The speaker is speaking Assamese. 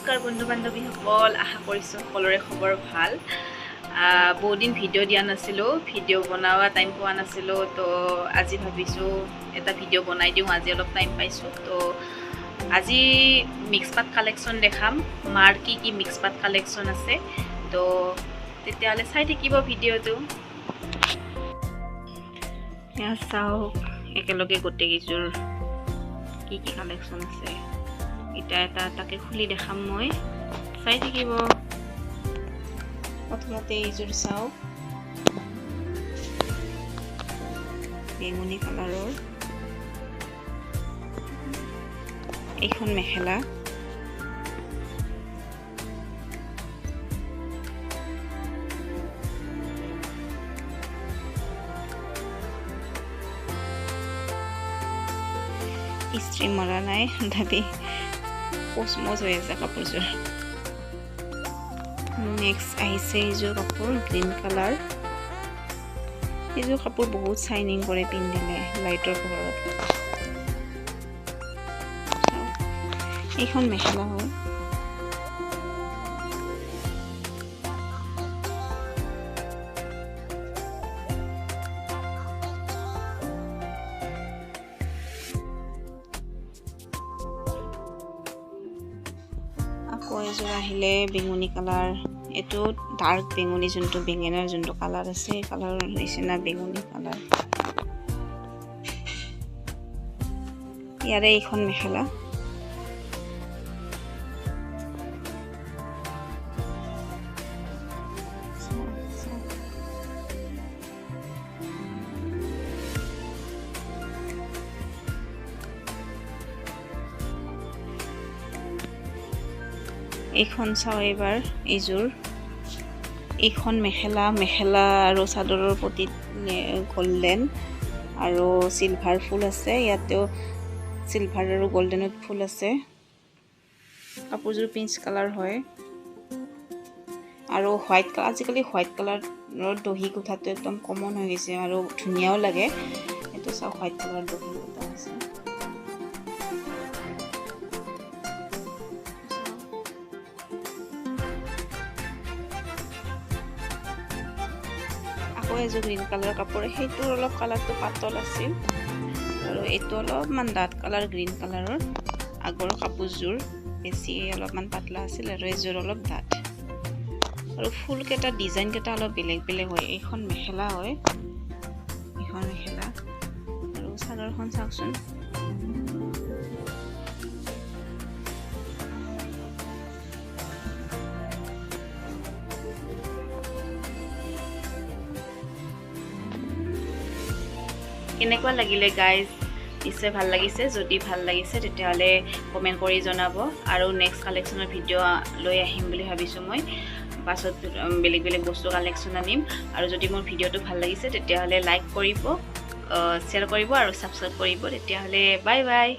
নমস্কাৰ বন্ধু বান্ধৱীসকল, আশা কৰিছোঁ সকলোৰে খবৰ ভাল। বহুত দিন ভিডিঅ' দিয়া নাছিলোঁ, ভিডিঅ' বনোৱা টাইম পোৱা নাছিলোঁ। তো আজি ভাবিছোঁ এটা ভিডিঅ' বনাই দিওঁ, আজি অলপ টাইম পাইছোঁ। তো আজি মিক্স পাট কালেকশ্যন দেখাম, মাৰ কি কি মিক্স পাট কালেকশ্যন আছে। তো তেতিয়াহ'লে চাই থাকিব ভিডিঅ'টো। এয়া চাওক একেলগে গোটেইকেইযোৰ কি কি কালেকশ্যন আছে। এটা এটা এটাকে খুলি দেখাম, মই চাই থাকিব। প্ৰথমতে এইযোৰ চাওক, বেঙুনী কালাৰৰ। এইখন মেখেলা, ইস্ত্ৰি মৰা নাই, তথাপি কোচমচ হৈ আছে কাপোৰযোৰ। নেক্সট আহিছে এইযোৰ কাপোৰ, গ্ৰীণ কালাৰ। এইযোৰ কাপোৰ বহুত চাইনিং কৰে পিন্ধিলে লাইটৰ পোহৰত। এইখন মেখেলা হয়। আকৌ এযোৰ আহিলে বেঙুনী কালাৰ। এইটো ডাৰ্ক বেঙুনী, যোনটো বেঙেনাৰ যোনটো কালাৰ আছে, এই কালাৰৰ নিচিনা বেঙুনী কালাৰ। ইয়াৰে এইখন মেখেলা, এইখন চাওঁ এইবাৰ। এইখন মেখেলা আৰু চাদৰৰ প্ৰতি গল্ডেন আৰু চিলভাৰ ফুল আছে। ইয়াতেও চিলভাৰ আৰু গল্ডেনত ফুল আছে। কাপোৰযোৰ পিংক কালাৰ হয় আৰু হোৱাইট কালাৰ। আজিকালি হোৱাইট কালাৰৰ দহি গোঁঠাটো একদম কমন হৈ গৈছে আৰু ধুনীয়াও লাগে। এইটো চাওঁ, হোৱাইট কালাৰ দহি গোঁঠা আছে। আকৌ এযোৰ গ্ৰীণ কালাৰ কাপোৰ, সেইটোৰ অলপ কালাৰটো পাতল আছিল আৰু এইটো অলপমান ডাঠ কালাৰ গ্ৰীণ কালাৰৰ। আগৰ কাপোৰযোৰ বেছি অলপমান পাতলা আছিল আৰু এইযোৰ অলপ ডাঠ। আৰু ফুলকেইটা ডিজাইনকেইটা অলপ বেলেগ বেলেগ হয়। এইখন মেখেলা হয়, এইখন মেখেলা আৰু চাদৰখন চাওকচোন। কেনেকুৱা লাগিলে গাইজ? নিশ্চয় ভাল লাগিছে। যদি ভাল লাগিছে তেতিয়াহ'লে কমেণ্ট কৰি জনাব। আৰু নেক্সট কালেকশ্যনৰ ভিডিঅ' লৈ আহিম বুলি ভাবিছোঁ মই। পাছত বেলেগ বেলেগ বস্তু কালেকশ্যন আনিম। আৰু যদি মোৰ ভিডিঅ'টো ভাল লাগিছে তেতিয়াহ'লে লাইক কৰিব, শ্বেয়াৰ কৰিব আৰু ছাবস্ক্ৰাইব কৰিব। তেতিয়াহ'লে বাই বাই।